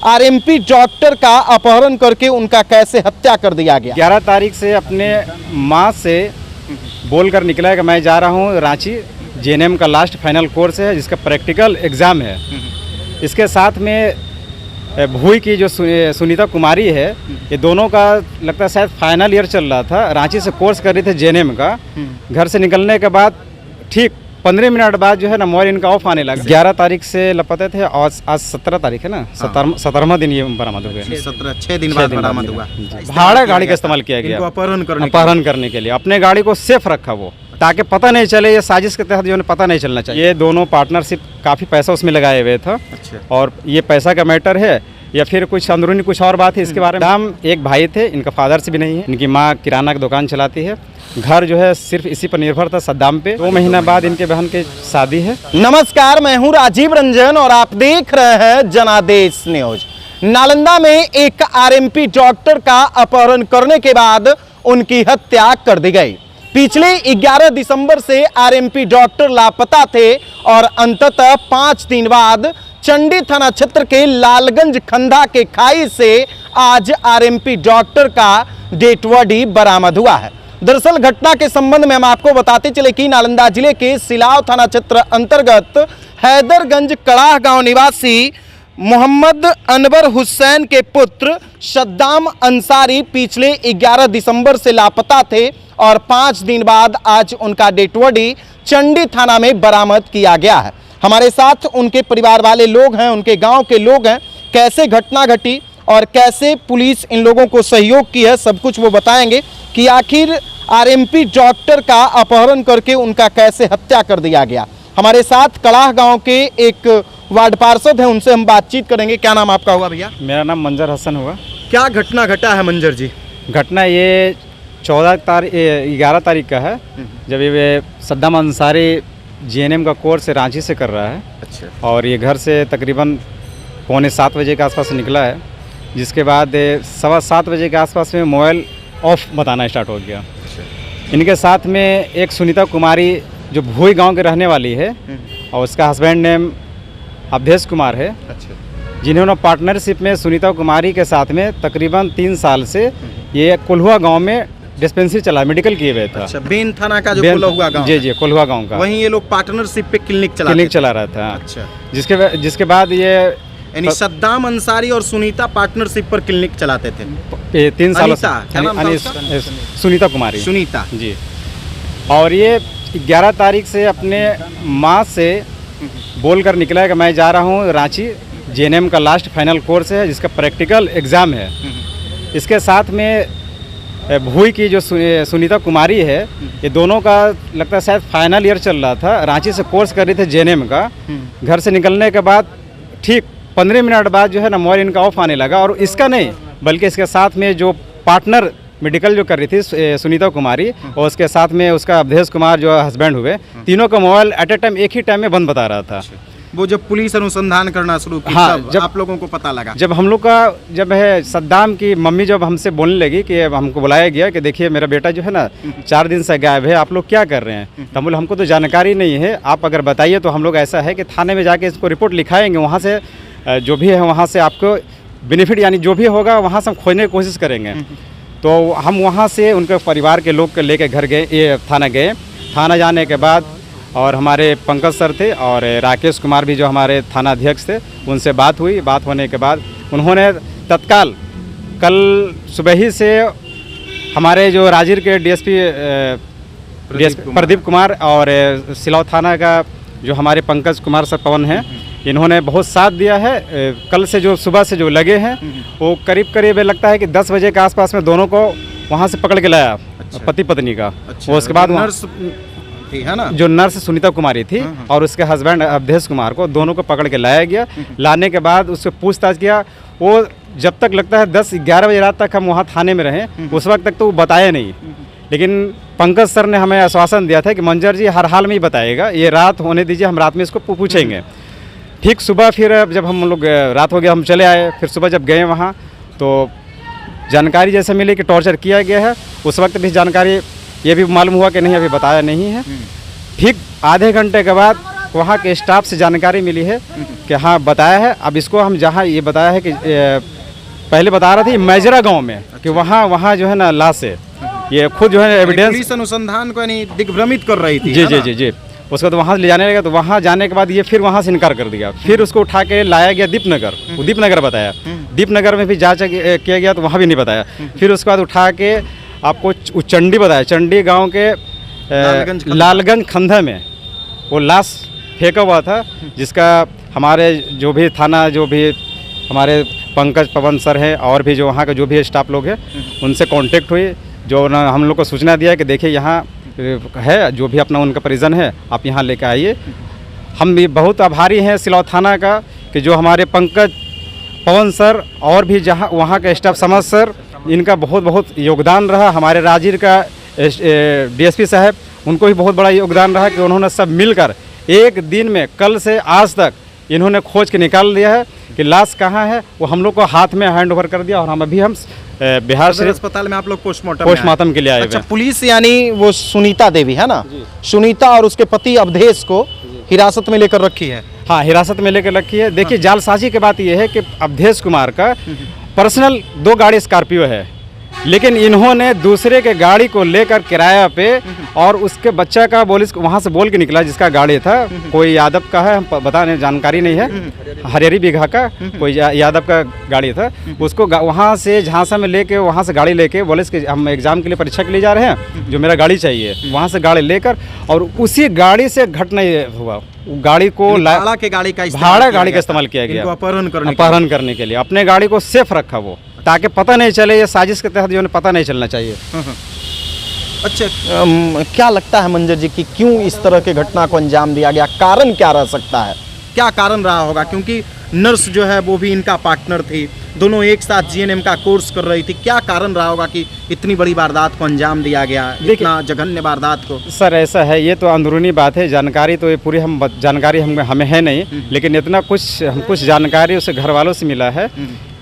RMP doctor का अपहरण करके उनका कैसे हत्या कर दिया गया। 11 तारीख से अपने माँ से बोलकर निकला है कि मैं जा रहा हूँ रांची, जेएनएम का लास्ट फाइनल कोर्स है जिसका प्रैक्टिकल एग्ज़ाम है। इसके साथ में भूई की जो सुनीता कुमारी है, ये दोनों का लगता है शायद फाइनल ईयर चल रहा था, रांची से कोर्स कर रहे थे जेएनएम का। घर से निकलने के बाद ठीक 15 मिनट बाद जो है ना मोबाइल इनका ऑफ आने लगा। 11 तारीख से लापता थे और आज 17 तारीख है ना, 17वां दिन ये बरामद हो गया। 6 दिन बाद बरामद हुआ। भाड़ा गाड़ी का इस्तेमाल किया गया अपहरण करने के लिए। अपने गाड़ी को सेफ रखा वो, ताकि पता नहीं चले, ये साजिश के तहत जो है पता नहीं चलना चाहिए। ये दोनों पार्टनरशिप काफ़ी पैसा उसमें लगाए हुए था। और ये पैसा का मैटर है या फिर कुछ अंदरूनी कुछ और बात है इसके बारे में। हम एक भाई थे, इनका फादर से भी नहीं है। इनकी माँ किराना की दुकान चलाती है। घर जो है सिर्फ इसी पर निर्भर था, सद्दाम पे। 2 महीना बाद इनके बहन की शादी है। नमस्कार, मैं हूं राजीव रंजन और आप देख रहे हैं जनादेश न्यूज। नालंदा में एक आरएमपी डॉक्टर का अपहरण करने के बाद उनकी हत्या कर दी गई। पिछले 11 दिसंबर से आरएमपी डॉक्टर लापता थे और अंततः 5 दिन बाद चंडी थाना क्षेत्र के लालगंज खंधा के खाई से आज आरएमपी डॉक्टर का डेड बॉडी बरामद हुआ है। दरअसल घटना के संबंध में हम आपको बताते चले कि नालंदा जिले के सिलाव थाना क्षेत्र अंतर्गत हैदरगंज कड़ाह गांव निवासी मोहम्मद अनवर हुसैन के पुत्र सद्दाम अंसारी पिछले 11 दिसंबर से लापता थे और 5 दिन बाद आज उनका डेड बॉडी चंडी थाना में बरामद किया गया है। हमारे साथ उनके परिवार वाले लोग हैं, उनके गांव के लोग हैं। कैसे घटना घटी और कैसे पुलिस इन लोगों को सहयोग की है, सब कुछ वो बताएंगे कि आखिर आरएमपी डॉक्टर का अपहरण करके उनका कैसे हत्या कर दिया गया। हमारे साथ कड़ाह गांव के एक वार्ड पार्षद हैं, उनसे हम बातचीत करेंगे। क्या नाम आपका हुआ भैया? मेरा नाम मंजर हसन हुआ। क्या घटना घटा है मंजर जी? घटना ये 11 तारीख का है, जब ये सद्दाम अंसारी जेएनएम का कोर्स रांची से कर रहा है। अच्छा। और ये घर से तकरीबन 6:45 बजे के आसपास निकला है, जिसके बाद 7:15 बजे के आसपास में मोबाइल ऑफ बताना स्टार्ट हो गया। इनके साथ में एक सुनीता कुमारी जो भूई गांव के रहने वाली है और उसका हस्बैंड नेम अवधेश कुमार है। अच्छा। जिन्होंने पार्टनरशिप में सुनीता कुमारी के साथ में तकरीबन 3 साल से ये कोल्हुआ गांव में डिस्पेंसरी चला, मेडिकल किए हुए था। अच्छा, बेन थाना का जो कोल्हुआ गांव। जी, कोल्हुआ गांव का। वहीं ये लोग पार्टनरशिप पे क्लिनिक चला रहा था। अच्छा। जिसके बाद ये यानी सद्दाम अंसारी और सुनीता पार्टनरशिप पर क्लिनिक चलाते थे 3 सालों से। सुनीता कुमारी। सुनीता जी। और ये 11 तारीख से अपने माँ से बोलकर निकला है कि मैं जा रहा हूँ रांची, जेएनएम का लास्ट फाइनल कोर्स है जिसका प्रैक्टिकल एग्ज़ाम है। इसके साथ में भूई की जो सुनीता कुमारी है, ये दोनों का लगता है शायद फाइनल ईयर चल रहा था, रांची से कोर्स कर रहे थे जेएनएम का। घर से निकलने के बाद ठीक 15 मिनट बाद जो है ना मोबाइल इनका ऑफ आने लगा। और इसका नहीं बल्कि इसके साथ में जो पार्टनर मेडिकल जो कर रही थी सुनीता कुमारी और उसके साथ में उसका अवधेश कुमार जो हस्बैंड हुए, तीनों का मोबाइल एट ए टाइम एक ही टाइम में बंद बता रहा था। वो जब पुलिस अनुसंधान करना शुरू की, हाँ, जब आप लोगों को पता लगा, जब हम लोग का जब है सद्दाम की मम्मी जब हमसे बोलने लगी कि हमको बुलाया गया कि देखिए मेरा बेटा जो है ना 4 दिन से गायब है, आप लोग क्या कर रहे हैं? तो हम बोले हमको तो जानकारी नहीं है, आप अगर बताइए तो हम लोग ऐसा है कि थाने में जाके इसको रिपोर्ट लिखाएंगे, वहाँ से जो भी है वहाँ से आपको बेनिफिट यानी जो भी होगा वहाँ से हम खोजने की कोशिश करेंगे। तो हम वहाँ से उनके परिवार के लोग को लेके घर गए, ये थाना गए। थाना जाने के बाद और हमारे पंकज सर थे और राकेश कुमार भी जो हमारे थाना अध्यक्ष थे, उनसे बात हुई। बात होने के बाद उन्होंने तत्काल कल सुबह ही से हमारे जो राजिर के डीएसपी प्रदीप कुमार और सिलाव थाना का जो हमारे पंकज कुमार सर पवन हैं, इन्होंने बहुत साथ दिया है। कल से जो सुबह से जो लगे हैं वो करीब लगता है कि 10 बजे के आसपास में दोनों को वहाँ से पकड़ के लाया। अच्छा। पति पत्नी का। अच्छा। वो उसके बाद नर्स थी है ना, जो नर्स सुनीता कुमारी थी और उसके हस्बैंड अवधेश कुमार को, दोनों को पकड़ के लाया गया। लाने के बाद उससे पूछताछ किया। वो जब तक लगता है 10-11 बजे रात तक हम वहाँ थाने में रहे, उस वक्त तक तो वो बताया नहीं। लेकिन पंकज सर ने हमें आश्वासन दिया था कि मंजर जी हर हाल में ही बताएगा, ये रात होने दीजिए, हम रात में इसको पूछेंगे। ठीक सुबह फिर जब हम लोग रात हो गया हम चले आए, फिर सुबह जब गए वहाँ तो जानकारी जैसे मिली कि टॉर्चर किया गया है। उस वक्त भी जानकारी ये भी मालूम हुआ कि नहीं, अभी बताया नहीं है। ठीक आधे घंटे के बाद वहाँ के स्टाफ से जानकारी मिली है कि हाँ बताया है। अब इसको हम जहाँ ये बताया है कि पहले बता रहा था मैजरा गांव में कि वहाँ जो है ना लाश है, ये खुद जो है एविडेंस पुलिस अनुसंधान को यानी दिग्भ्रमित कर रही थी। जी है जी ना? जी जी उसको तो वहाँ ले जाने लगा, तो वहाँ जाने के बाद ये फिर वहाँ से इनकार कर दिया। फिर उसको उठा के लाया गया दीपनगर, वो दीपनगर बताया, दीपनगर में भी जांच किया गया तो वहाँ भी नहीं बताया। फिर उसके बाद उठा के आपको चंडी बताया, चंडी गांव के लालगंज खंधा में वो लाश फेंका हुआ था, जिसका हमारे जो भी थाना जो भी हमारे पंकज पवन सर हैं और भी जो वहाँ के जो भी स्टाफ लोग हैं उनसे कांटेक्ट हुई, जो हम लोग को सूचना दिया कि देखिए यहाँ है जो भी अपना उनका परिजन है, आप यहाँ लेकर आइए। हम भी बहुत आभारी हैं सिलौर थाना का कि जो हमारे पंकज पवन सर और भी जहाँ वहाँ का स्टाफ समझ सर, इनका बहुत बहुत योगदान रहा। हमारे राजीव का डीएसपी साहब, उनको भी बहुत बड़ा योगदान रहा कि उन्होंने सब मिलकर एक दिन में कल से आज तक इन्होंने खोज के निकाल दिया है कि लाश कहाँ है। वो हम लोग को हाथ में हैंड ओवर कर दिया और हम बिहार से अस्पताल में आप लोग पोस्टमार्टम के लिए आए। अच्छा, पुलिस यानी वो सुनीता देवी है ना, सुनीता और उसके पति अवधेश को हिरासत में लेकर रखी है। हाँ, हिरासत में लेकर रखी है। देखिए जालसाजी की बात यह है कि अवधेश कुमार का पर्सनल 2 गाड़ी स्कॉर्पियो है, लेकिन इन्होंने दूसरे के गाड़ी को लेकर किराया पे और उसके बच्चा का वहाँ से बोल के निकला, जिसका गाड़ी था कोई यादव का है, हम बताने जानकारी नहीं है, हरियारी बीघा का कोई यादव का गाड़ी था, उसको वहाँ से झांसा में लेके वहाँ से गाड़ी लेके बोले कि हम एग्जाम के लिए परीक्षा के लिए जा रहे हैं, जो मेरा गाड़ी चाहिए, वहाँ से गाड़ी लेकर और उसी गाड़ी से घटना हुआ। गाड़ी को भाड़ा के गाड़ी का इस्तेमाल किया गया अपहरण करने के लिए। अपने गाड़ी को सेफ रखा वो, ताकि पता नहीं चले, ये साजिश के तहत जो है पता नहीं चलना चाहिए। अच्छा, क्या लगता है मंजर जी कि क्यों इस तरह के घटना को अंजाम दिया गया? कारण क्या रह सकता है? क्या कारण रहा होगा? क्योंकि नर्स जो है वो भी इनका पार्टनर थी, दोनों एक साथ जीएनएम का कोर्स कर रही थी। क्या कारण रहा होगा कि इतनी बड़ी वारदात को अंजाम दिया गया, इतना जघन्य वारदात को? सर ऐसा है, ये तो अंदरूनी बात है, जानकारी तो ये पूरी जानकारी हमें है नहीं, लेकिन इतना कुछ जानकारी उसे घर वालों से मिला है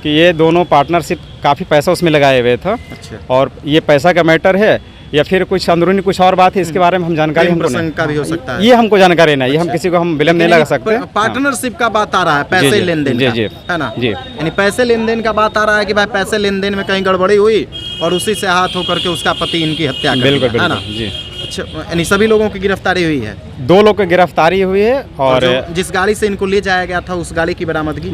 कि ये दोनों पार्टनरशिप काफ़ी पैसा उसमें लगाए हुए था। अच्छा। और ये पैसा का मैटर है या फिर कुछ अंदरूनी कुछ और बात है, इसके बारे में हम जानकारी हमको नहीं, का भी हो सकता है, ये हमको जानकारी नहीं। ये हम किसी को हम विलम्ब नहीं लगा सकते। पार्टनरशिप का बात आ रहा है, पैसे लेन देन है ना जी, यानी पैसे लेन देन का बात आ रहा है कि भाई पैसे लेन देन में कहीं गड़बड़ी हुई और उसी से हाथ होकर के उसका पति इनकी हत्या कर दिया, है ना जी। अच्छा, यानी सभी लोगों की गिरफ्तारी हुई है? 2 लोग की गिरफ्तारी हुई है और जिस गाड़ी से इनको ले जाया गया था उस गाड़ी की बरामदगी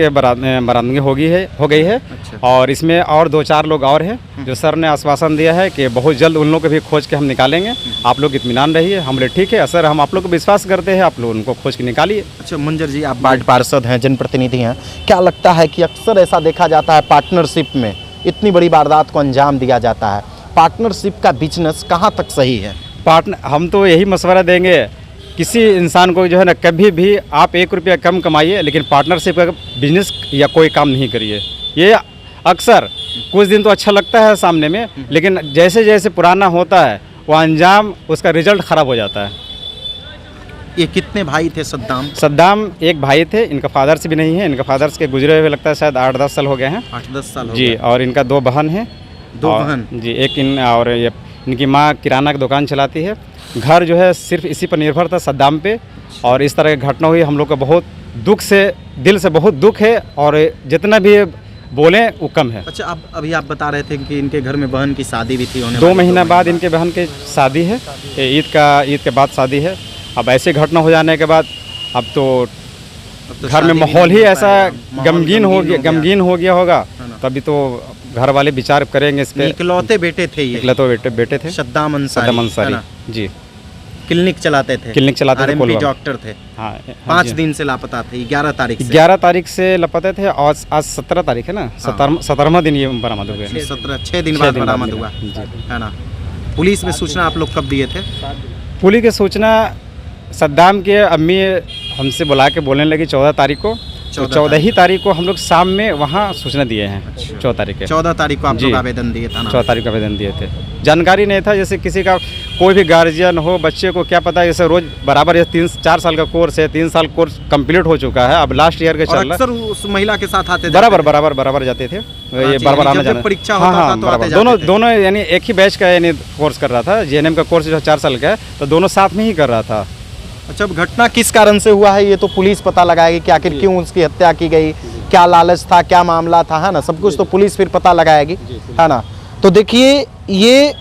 बरामदगी हो गई है। अच्छा। और इसमें और 2-4 लोग और हैं जो सर ने आश्वासन दिया है कि बहुत जल्द उन लोग को भी खोज के हम निकालेंगे। आप लोग इत्मीनान रहिए, हम बोले ठीक है सर, हम आप लोग को विश्वास करते हैं, आप लोग उनको खोज के निकालिए। अच्छा मंजर जी, आप वार्ड पार्षद हैं, जनप्रतिनिधि हैं, क्या लगता है कि अक्सर ऐसा देखा जाता है पार्टनरशिप में इतनी बड़ी वारदात को अंजाम दिया जाता है, पार्टनरशिप का बिजनेस कहाँ तक सही है? हम तो यही मशवरा देंगे किसी इंसान को जो है ना, कभी भी आप 1 रुपया कम कमाइए, लेकिन पार्टनरशिप का बिजनेस या कोई काम नहीं करिए। ये अक्सर कुछ दिन तो अच्छा लगता है सामने में, लेकिन जैसे जैसे पुराना होता है वो अंजाम उसका रिजल्ट ख़राब हो जाता है। ये कितने भाई थे सद्दाम? एक भाई थे, इनका फादर्स भी नहीं है, इनका फादर्स के गुजरे हुए लगता है शायद 8-10 साल हो गए हैं। 8-10 साल जी। और इनका 2 बहन हैं। 2 बहन जी। और इनकी माँ किराना की दुकान चलाती है। घर जो है सिर्फ इसी पर निर्भर था, सद्दाम पे। और इस तरह की घटना हुई, हम लोग का बहुत दुख से, दिल से बहुत दुख है और जितना भी बोलें वो कम है। अच्छा, अभी आप बता रहे थे कि इनके घर में बहन की शादी भी थी, 2 महीना बाद इनके बहन की शादी है, ईद के बाद शादी है। अब ऐसे घटना हो जाने के बाद अब तो घर में माहौल ही ऐसा गमगीन हो गया होगा, तभी तो घर वाले विचार करेंगे इस पे। इकलौते बेटे थे ये? इकलौते बेटे थे। सद्दाम अंसारी जी। क्लिनिक चलाते थे, डॉक्टर थे। हाँ, 5 दिन से लापता थे। 11 तारीख से लापता थे और आज 17 तारीख है ना, 17वां दिन ये बरामद हो गए। 6 दिन बाद बरामद हुआ, है ना। पुलिस में सूचना आप लोग कब दिए थे? पुलिस की सूचना सद्दाम के अम्मी हमसे बुला के बोलने लगी 14 तारीख को। 14 ही तारीख को हम लोग शाम में वहाँ सूचना दिए हैं। 14 तारीख को आप लोग आवेदन दिए थे? 14 तारीख को आवेदन दिए थे। जानकारी नहीं था, जैसे किसी का कोई भी गार्जियन हो, बच्चे को क्या पता, जैसे रोज बराबर ये 3-4 साल का कोर्स है, 3 साल कोर्स कंप्लीट हो चुका है, अब लास्ट ईयर के चल रहा है। उस महिला के साथ आते बराबर जाते थे, ये बराबर आना जाना। परीक्षा होता था तो दोनों यानी एक ही बैच का यानी कोर्स कर रहा था। जीएनएम का कोर्स जो 4 साल का है, तो दोनों साथ में ही कर रहा था। अच्छा, अब घटना किस कारण से हुआ है ये तो पुलिस पता लगाएगी कि आखिर क्यों उसकी हत्या की गई, क्या लालच था, क्या मामला था, है ना, सब कुछ तो पुलिस फिर पता लगाएगी, है ना। तो देखिए ये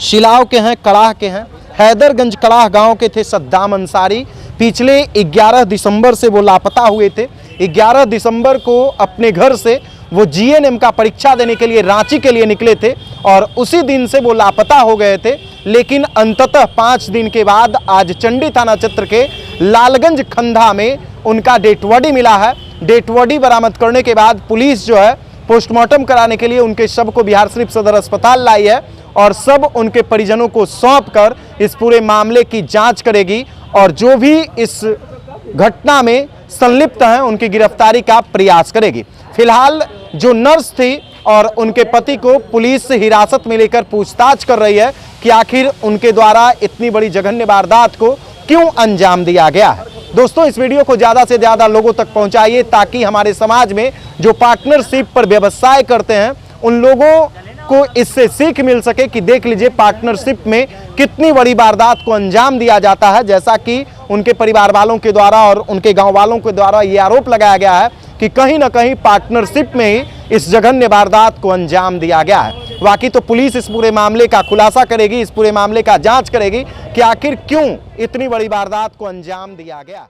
शिलाव के हैं, कड़ाह के हैं, हैदरगंज कड़ाह गांव के थे सद्दाम अंसारी। पिछले 11 दिसंबर से वो लापता हुए थे। 11 दिसंबर को अपने घर से वो जीएनएम का परीक्षा देने के लिए रांची के लिए निकले थे और उसी दिन से वो लापता हो गए थे। लेकिन अंततः 5 दिन के बाद आज चंडी थाना क्षेत्र के लालगंज खंधा में उनका डेड बॉडी मिला है। डेड बॉडी बरामद करने के बाद पुलिस जो है पोस्टमार्टम कराने के लिए उनके शव को बिहार शरीफ सदर अस्पताल लाई है और सब उनके परिजनों को सौंप कर इस पूरे मामले की जांच करेगी और जो भी इस घटना में संलिप्त हैं उनकी गिरफ्तारी का प्रयास करेगी। फिलहाल जो नर्स थी और उनके पति को पुलिस हिरासत में लेकर पूछताछ कर रही है कि आखिर उनके द्वारा इतनी बड़ी जघन्य वारदात को क्यों अंजाम दिया गया है। दोस्तों, इस वीडियो को ज़्यादा से ज़्यादा लोगों तक पहुंचाइए ताकि हमारे समाज में जो पार्टनरशिप पर व्यवसाय करते हैं उन लोगों को इससे सीख मिल सके कि देख लीजिए पार्टनरशिप में कितनी बड़ी वारदात को अंजाम दिया जाता है। जैसा कि उनके परिवार वालों के द्वारा और उनके गांव वालों के द्वारा ये आरोप लगाया गया है कि कहीं ना कहीं पार्टनरशिप में ही इस जघन्य वारदात को अंजाम दिया गया है। बाकी तो पुलिस इस पूरे मामले का खुलासा करेगी, इस पूरे मामले का जांच करेगी कि आखिर क्यों इतनी बड़ी वारदात को अंजाम दिया गया।